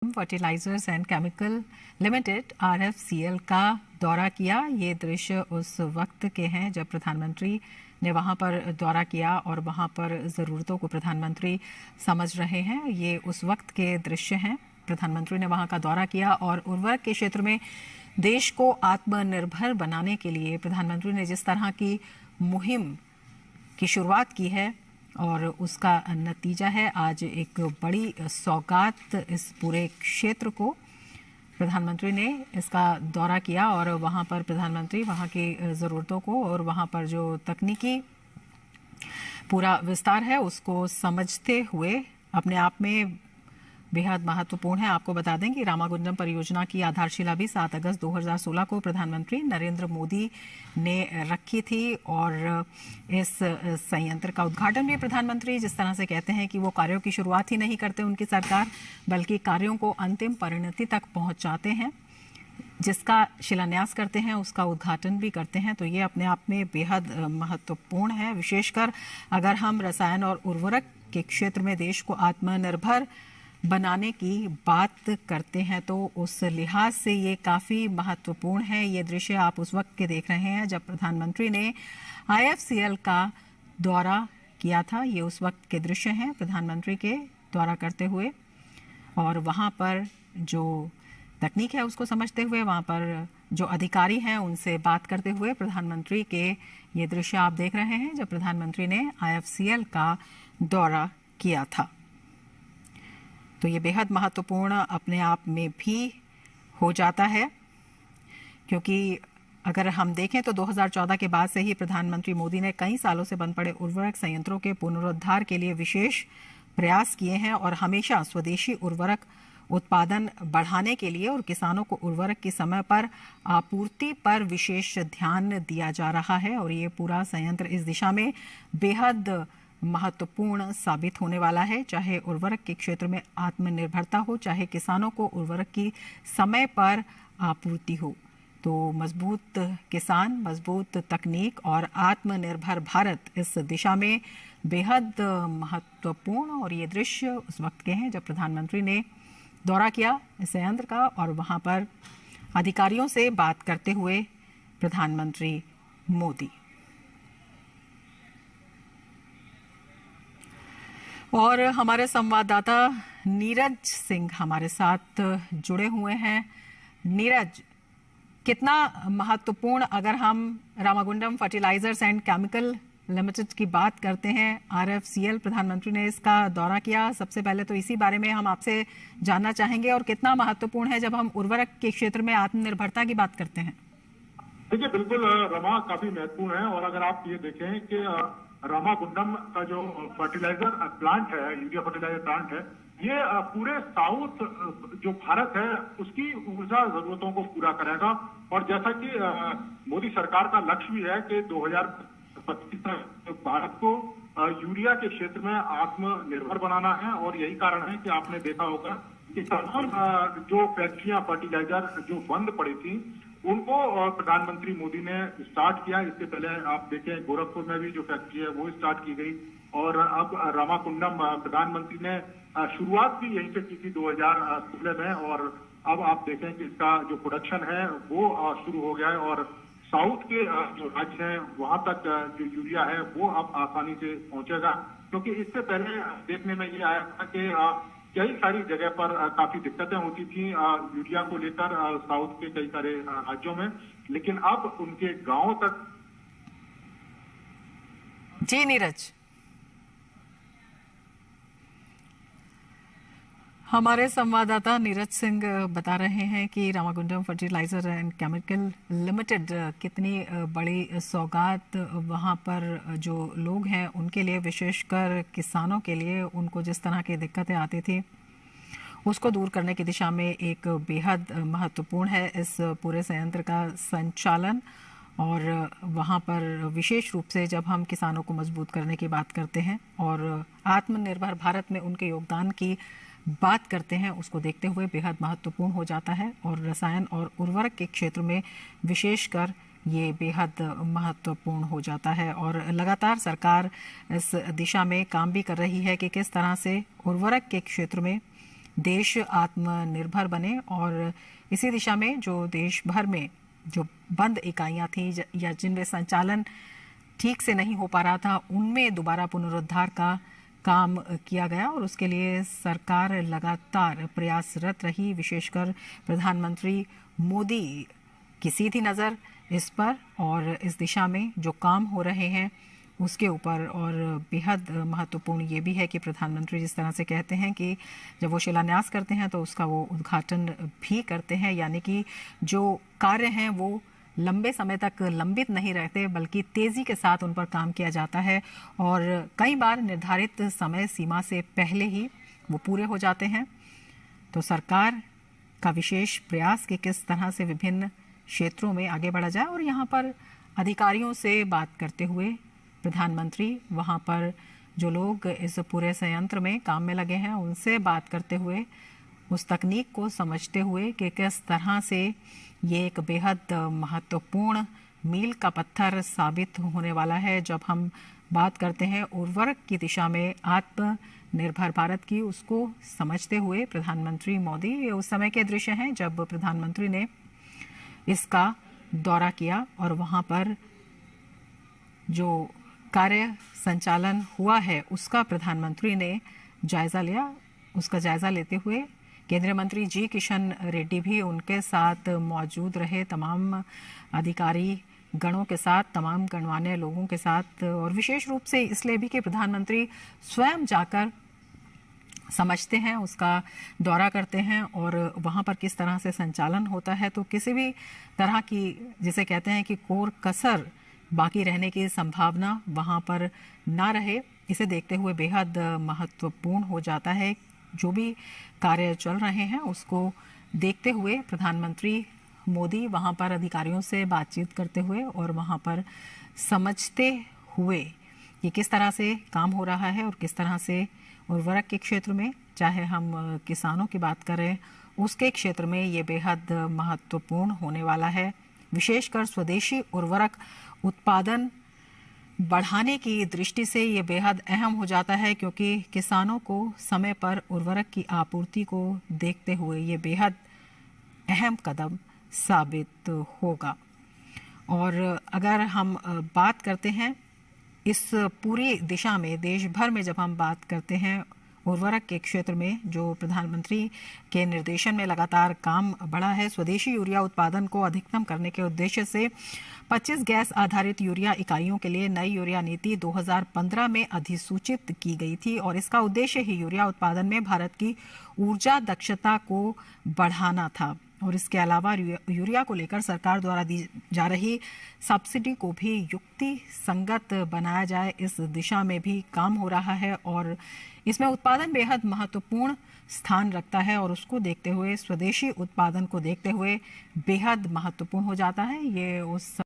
Fertilisers and chemical limited RFCL का दौरा किया। ये दृश्य उस वक्त के हैं जब प्रधानमंत्री ने वहां पर दौरा किया और वहां पर ज़रूरतों को प्रधानमंत्री समझ रहे हैं। ये उस वक्त के दृश्य हैं। प्रधानमंत्री ने वहां का दौरा किया और उर्वरक के क्षेत्र में देश को आत्मनिर्भर बनाने के लिए प्रधानमंत्री ने जिस तरह की मुहिम की शुरुआत की है और उसका नतीजा है आज एक बड़ी सौगात इस पूरे क्षेत्र को। प्रधानमंत्री ने इसका दौरा किया और वहां पर प्रधानमंत्री वहां की ज़रूरतों को और वहां पर जो तकनीकी पूरा विस्तार है उसको समझते हुए अपने आप में बेहद महत्वपूर्ण है। आपको बता दें कि रामागुंडम परियोजना की आधारशिला भी 7 अगस्त 2016 को प्रधानमंत्री नरेंद्र मोदी ने रखी थी और इस संयंत्र का उद्घाटन भी प्रधानमंत्री जिस तरह से कहते हैं कि वो कार्यों की शुरुआत ही नहीं करते उनकी सरकार, बल्कि कार्यों को अंतिम परिणति तक पहुंचाते हैं। जिसका शिलान्यास करते हैं उसका उद्घाटन भी करते हैं। तो ये अपने आप में बेहद महत्वपूर्ण है, विशेषकर अगर हम रसायन और उर्वरक के क्षेत्र में देश को आत्मनिर्भर बनाने की बात करते हैं तो उस लिहाज से ये काफ़ी महत्वपूर्ण है। ये दृश्य आप उस वक्त के देख रहे हैं जब प्रधानमंत्री ने IFCL का दौरा किया था। ये उस वक्त के दृश्य हैं प्रधानमंत्री के दौरा करते हुए और वहाँ पर जो तकनीक है उसको समझते हुए वहाँ पर जो अधिकारी हैं उनसे बात करते हुए प्रधानमंत्री के ये दृश्य आप देख रहे हैं जब प्रधानमंत्री ने IFCL का दौरा किया था। तो ये बेहद महत्वपूर्ण अपने आप में भी हो जाता है, क्योंकि अगर हम देखें तो 2014 के बाद से ही प्रधानमंत्री मोदी ने कई सालों से बंद पड़े उर्वरक संयंत्रों के पुनरुद्धार के लिए विशेष प्रयास किए हैं और हमेशा स्वदेशी उर्वरक उत्पादन बढ़ाने के लिए और किसानों को उर्वरक की समय पर आपूर्ति पर विशेष ध्यान दिया जा रहा है। और ये पूरा संयंत्र इस दिशा में बेहद महत्वपूर्ण साबित होने वाला है, चाहे उर्वरक के क्षेत्र में आत्मनिर्भरता हो, चाहे किसानों को उर्वरक की समय पर आपूर्ति हो। तो मजबूत किसान, मजबूत तकनीक और आत्मनिर्भर भारत इस दिशा में बेहद महत्वपूर्ण। और ये दृश्य उस वक्त के हैं जब प्रधानमंत्री ने दौरा किया इस संयंत्र का और वहां पर अधिकारियों से बात करते हुए प्रधानमंत्री मोदी। और हमारे संवाददाता नीरज सिंह हमारे साथ जुड़े हुए हैं। नीरज, कितना महत्वपूर्ण अगर हम Ramagundam fertilisers and chemical limited की बात करते हैं, RFCL प्रधानमंत्री ने इसका दौरा किया। सबसे पहले तो इसी बारे में हम आपसे जानना चाहेंगे और कितना महत्वपूर्ण है जब हम उर्वरक के क्षेत्र में आत्मनिर्भरता की बात करते हैं। देखिए, बिल्कुल रमा काफी महत्वपूर्ण है। और अगर आप ये देखें कि रामागुंडम का जो फर्टिलाइजर प्लांट है, यूरिया फर्टिलाइजर प्लांट है, ये पूरे साउथ जो भारत है उसकी ऊर्जा जरूरतों को पूरा करेगा। और जैसा कि मोदी सरकार का लक्ष्य भी है कि 2025 तक भारत को यूरिया के क्षेत्र में आत्मनिर्भर बनाना है। और यही कारण है कि आपने देखा होगा कि तमाम जो फैक्ट्रियां फर्टिलाइजर जो बंद पड़ी थी उनको प्रधानमंत्री मोदी ने स्टार्ट किया। इससे पहले आप देखें गोरखपुर में भी जो फैक्ट्री है वो स्टार्ट की गई और अब रामाकुंडम प्रधानमंत्री ने शुरुआत भी यहीं से की थी 2016 में। और अब आप देखें कि इसका जो प्रोडक्शन है वो शुरू हो गया है और साउथ के जो राज्य हैं वहां तक जो यूरिया है वो अब आसानी से पहुंचेगा। क्योंकि इससे पहले देखने में ये आया था कि कई सारी जगह पर काफी दिक्कतें होती थी यूरिया को लेकर साउथ के कई सारे राज्यों में, लेकिन अब उनके गांवों तक। जी नीरज, हमारे संवाददाता नीरज सिंह बता रहे हैं कि Ramagundam fertiliser and chemical limited कितनी बड़ी सौगात वहां पर जो लोग हैं उनके लिए, विशेषकर किसानों के लिए, उनको जिस तरह की दिक्कतें आती थी उसको दूर करने की दिशा में एक बेहद महत्वपूर्ण है इस पूरे संयंत्र का संचालन। और वहाँ पर विशेष रूप से जब हम किसानों को मजबूत करने की बात करते हैं और आत्मनिर्भर भारत में उनके योगदान की बात करते हैं उसको देखते हुए बेहद महत्वपूर्ण हो जाता है। और रसायन और उर्वरक के क्षेत्र में विशेषकर ये बेहद महत्वपूर्ण हो जाता है। और लगातार सरकार इस दिशा में काम भी कर रही है कि किस तरह से उर्वरक के क्षेत्र में देश आत्मनिर्भर बने और इसी दिशा में जो देश भर में जो बंद इकाइयां थी या जिनमें संचालन ठीक से नहीं हो पा रहा था, उनमें दोबारा पुनरुद्धार का काम किया गया और उसके लिए सरकार लगातार प्रयासरत रही। विशेषकर प्रधानमंत्री मोदी की सीधी नज़र इस पर और इस दिशा में जो काम हो रहे हैं उसके ऊपर। और बेहद महत्वपूर्ण ये भी है कि प्रधानमंत्री जिस तरह से कहते हैं कि जब वो शिलान्यास करते हैं तो उसका वो उद्घाटन भी करते हैं, यानी कि जो कार्य हैं वो लंबे समय तक लंबित नहीं रहते बल्कि तेज़ी के साथ उन पर काम किया जाता है और कई बार निर्धारित समय सीमा से पहले ही वो पूरे हो जाते हैं। तो सरकार का विशेष प्रयास कि किस तरह से विभिन्न क्षेत्रों में आगे बढ़ा जाए और यहाँ पर अधिकारियों से बात करते हुए प्रधानमंत्री वहाँ पर जो लोग इस पूरे संयंत्र में काम में लगे हैं उनसे बात करते हुए उस तकनीक को समझते हुए कि किस तरह से ये एक बेहद महत्वपूर्ण मील का पत्थर साबित होने वाला है जब हम बात करते हैं उर्वरक की दिशा में आत्मनिर्भर भारत की। उसको समझते हुए प्रधानमंत्री मोदी, ये उस समय के दृश्य हैं जब प्रधानमंत्री ने इसका दौरा किया और वहाँ पर जो कार्य संचालन हुआ है उसका प्रधानमंत्री ने जायज़ा लिया। उसका जायज़ा लेते हुए केंद्रीय मंत्री जी किशन रेड्डी भी उनके साथ मौजूद रहे, तमाम अधिकारी गणों के साथ, तमाम गणमान्य लोगों के साथ, और विशेष रूप से इसलिए भी कि प्रधानमंत्री स्वयं जाकर समझते हैं, उसका दौरा करते हैं और वहाँ पर किस तरह से संचालन होता है। तो किसी भी तरह की जिसे कहते हैं कि कोर कसर बाकी रहने की संभावना वहाँ पर ना रहे, इसे देखते हुए बेहद महत्वपूर्ण हो जाता है। जो भी कार्य चल रहे हैं उसको देखते हुए प्रधानमंत्री मोदी वहाँ पर अधिकारियों से बातचीत करते हुए और वहाँ पर समझते हुए कि किस तरह से काम हो रहा है और किस तरह से उर्वरक के क्षेत्र में, चाहे हम किसानों की बात करें उसके क्षेत्र में, ये बेहद महत्वपूर्ण होने वाला है। विशेषकर स्वदेशी उर्वरक उत्पादन बढ़ाने की दृष्टि से ये बेहद अहम हो जाता है क्योंकि किसानों को समय पर उर्वरक की आपूर्ति को देखते हुए ये बेहद अहम कदम साबित होगा। और अगर हम बात करते हैं इस पूरी दिशा में, देश भर में जब हम बात करते हैं उर्वरक के क्षेत्र में, जो प्रधानमंत्री के निर्देशन में लगातार काम बढ़ा है, स्वदेशी यूरिया उत्पादन को अधिकतम करने के उद्देश्य से 25 गैस आधारित यूरिया इकाइयों के लिए नई यूरिया नीति 2015 में अधिसूचित की गई थी और इसका उद्देश्य ही यूरिया उत्पादन में भारत की ऊर्जा दक्षता को बढ़ाना था। और इसके अलावा यूरिया को लेकर सरकार द्वारा दी जा रही सब्सिडी को भी युक्ति संगत बनाया जाए, इस दिशा में भी काम हो रहा है और इसमें उत्पादन बेहद महत्वपूर्ण स्थान रखता है और उसको देखते हुए, स्वदेशी उत्पादन को देखते हुए बेहद महत्वपूर्ण हो जाता है। ये उस